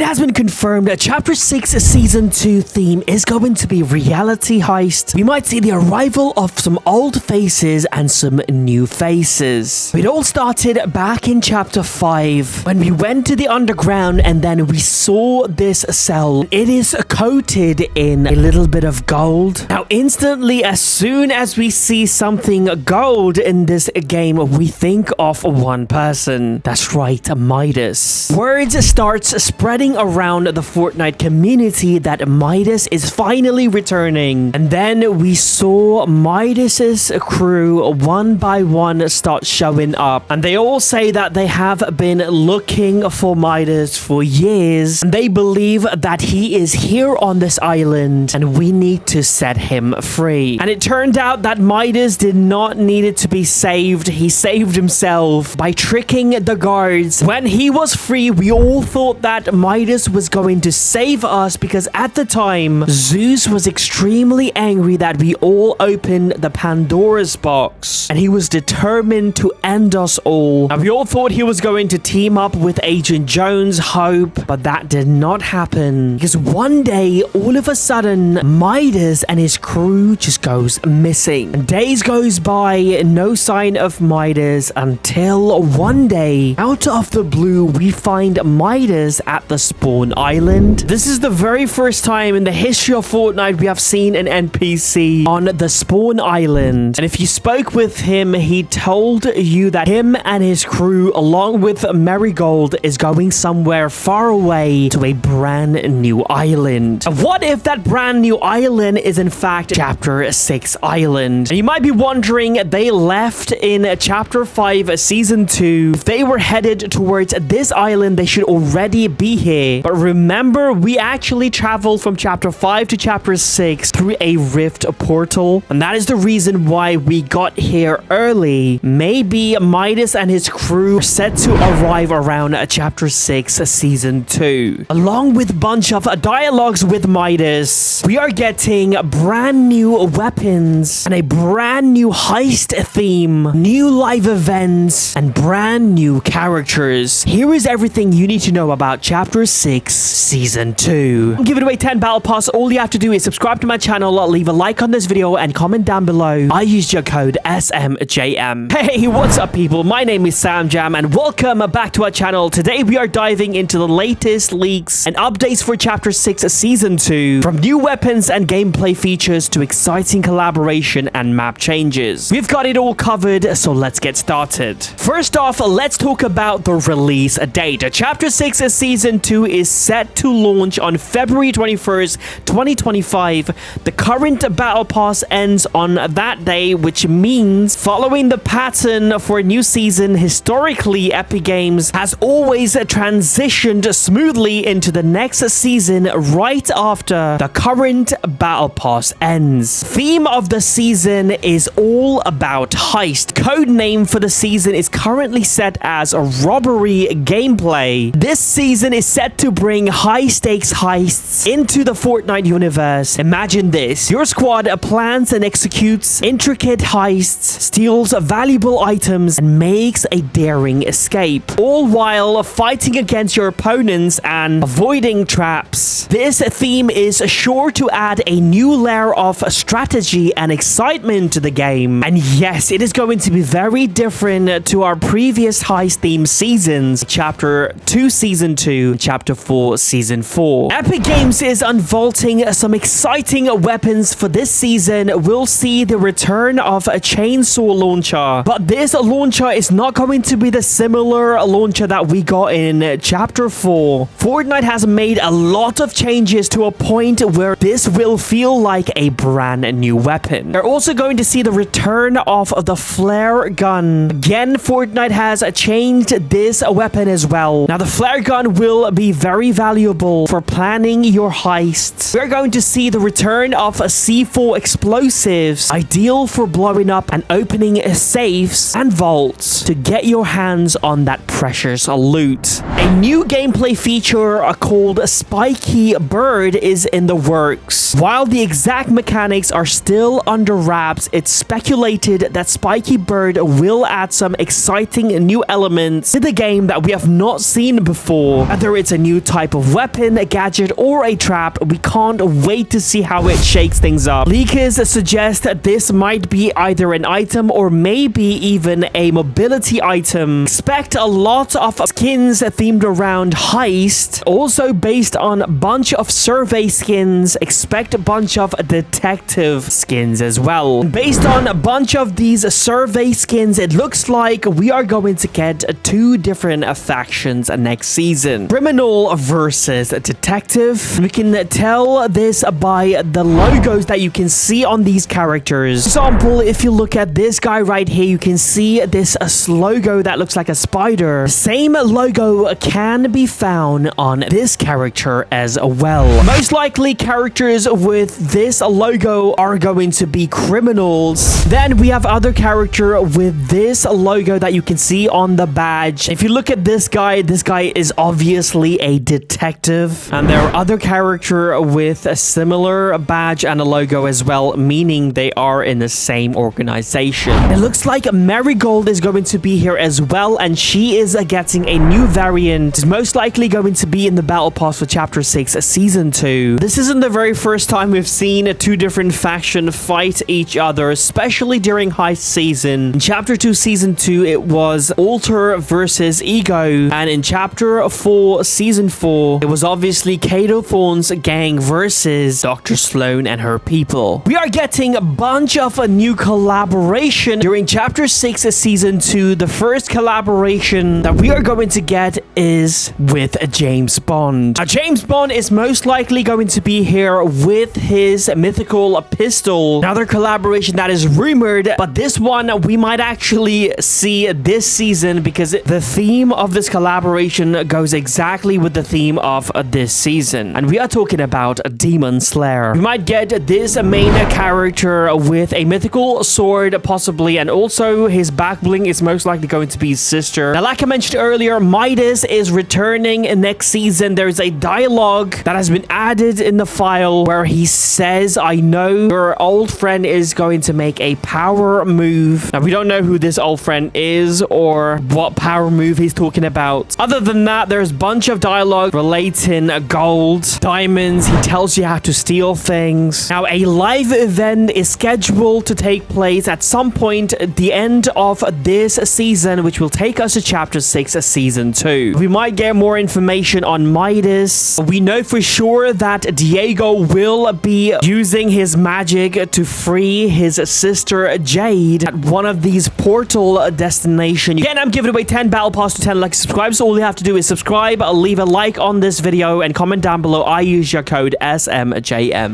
has been confirmed that Chapter 6 Season 2 theme is going to be reality heist. We might see the arrival of some old faces and some new faces. It all started back in Chapter 5 when we went to the underground and then we saw this cell. It is coated in a little bit of gold. Now instantly, as soon as we see something gold in this game, we think of one person. That's right, Midas. Words starts spreading around the Fortnite community that Midas is finally returning. And then we saw Midas's crew one by one start showing up. And they all say that they have been looking for Midas for years. And they believe that he is here on this island and we need to set him free. And it turned out that Midas did not need it to be saved. He saved himself by tricking the guards. When he was free, we all thought that Midas was going to save us because at the time, Zeus was extremely angry that we all opened the Pandora's box. And he was determined to end us all. Now, we all thought he was going to team up with Agent Jones, Hope, but that did not happen. Because one day, all of a sudden, Midas and his crew just goes missing. And days goes by, no sign of Midas until one day, out of the blue, we find Midas at the spawn island. This is the very first time in the history of Fortnite we have seen an NPC on the spawn island. And if you spoke with him, he told you that him and his crew, along with Marigold, is going somewhere far away to a brand new island. And what if that brand new island is in fact Chapter 6 Island? And you might be wondering, they left in Chapter 5 Season 2. If they were headed towards this island, they should already be here. But remember, we actually traveled from Chapter 5 to Chapter 6 through a rift portal. And that is the reason why we got here early. Maybe Midas and his crew are set to arrive around Chapter 6 Season 2. Along with a bunch of dialogues with Midas, we are getting brand new weapons and a brand new heist theme, new live events, and brand new characters. Here is everything you need to know about Chapter 6 Season 2. I'm giving away 10 battle pass. All you have to do is subscribe to my channel, leave a like on this video, and comment down below. I used your code SMJM. Hey, what's up people? My name is Sam Jam and welcome back to our channel. Today we are diving into the latest leaks and updates for Chapter 6 Season 2. From new weapons and gameplay features to exciting collaboration and map changes. We've got it all covered, so let's get started. First off, let's talk about the release date. Chapter 6 Season 2 is set to launch on February 21st, 2025. The current battle pass ends on that day, which means following the pattern for a new season, historically Epic Games has always transitioned smoothly into the next season right after the current battle pass ends. Theme of the season is all about heist. Code name for the season is currently set as a robbery gameplay. This season is set to bring high-stakes heists into the Fortnite universe. Imagine this. Your squad plans and executes intricate heists, steals valuable items, and makes a daring escape, all while fighting against your opponents and avoiding traps. This theme is sure to add a new layer of strategy and excitement to the game. And yes, it is going to be very different to our previous heist theme seasons, Chapter 2 Season 2, Chapter 4 Season 4. Epic Games is unvaulting some exciting weapons for this season. We'll see the return of a chainsaw launcher, but this launcher is not going to be the similar launcher that we got in Chapter 4. Fortnite has made a lot of changes to a point where this will feel like a brand new weapon. They're also going to see the return of the flare gun. Again, Fortnite has changed this weapon as well. Now, the flare gun will be very valuable for planning your heists. We're going to see the return of C4 explosives, ideal for blowing up and opening safes and vaults to get your hands on that precious loot. A new gameplay feature called Spiky Bird is in the works. While the exact mechanics are still under wraps, it's speculated that Spiky Bird will add some exciting new elements to the game that we have not seen before. Whether it's a new type of weapon, a gadget, or a trap. We can't wait to see how it shakes things up. Leakers suggest that this might be either an item or maybe even a mobility item. Expect a lot of skins themed around Heist, also based on a bunch of survey skins. Expect a bunch of detective skins as well. Based on a bunch of these survey skins, it looks like we are going to get two different factions next season. Criminal versus detective. We can tell this by the logos that you can see on these characters. For example, if you look at this guy right here, you can see this logo that looks like a spider. Same logo can be found on this character as well. Most likely characters with this logo are going to be criminals. Then we have other character with this logo that you can see on the badge. If you look at this guy is obviously a detective. And there are other character with a similar badge and a logo as well, meaning they are in the same organization. It looks like Marigold is going to be here as well, and she is getting a new variant. It's most likely going to be in the battle pass for chapter 6 season 2. This isn't the very first time we've seen two different factions fight each other, especially during Heist season. In chapter 2 season 2, it was Alter versus Ego, and in chapter 4 season 4, it was obviously Kato Thorne's gang versus Dr. Sloan and her people. We are getting a bunch of a new collaboration during chapter 6 season 2. The first collaboration that we are going to get is with James Bond. Now, James Bond is most likely going to be here with his mythical pistol. Another collaboration that is rumored, but this one we might actually see this season because the theme of this collaboration goes exactly with the theme of this season. And we are talking about Demon Slayer. We might get this main character with a mythical sword, possibly, and also his back bling is most likely going to be his sister. Now, like I mentioned earlier, Midas is returning next season. There's a dialogue that has been added in the file where he says, "I know your old friend is going to make a power move." Now, we don't know who this old friend is or what power move he's talking about. Other than that, there's a bunch of dialogue relating gold, diamonds. He tells you how to steal things. Now, a live event is scheduled to take place at some point at the end of this season, which will take us to chapter 6 season 2. We might get more information on Midas. We know for sure that Diego will be using his magic to free his sister Jade at one of these portal destinations. Again, I'm giving away 10 battle pass to 10 like subscribers. So all you have to do is subscribe, leave a like on this video, and comment down below. I use your code SMJM.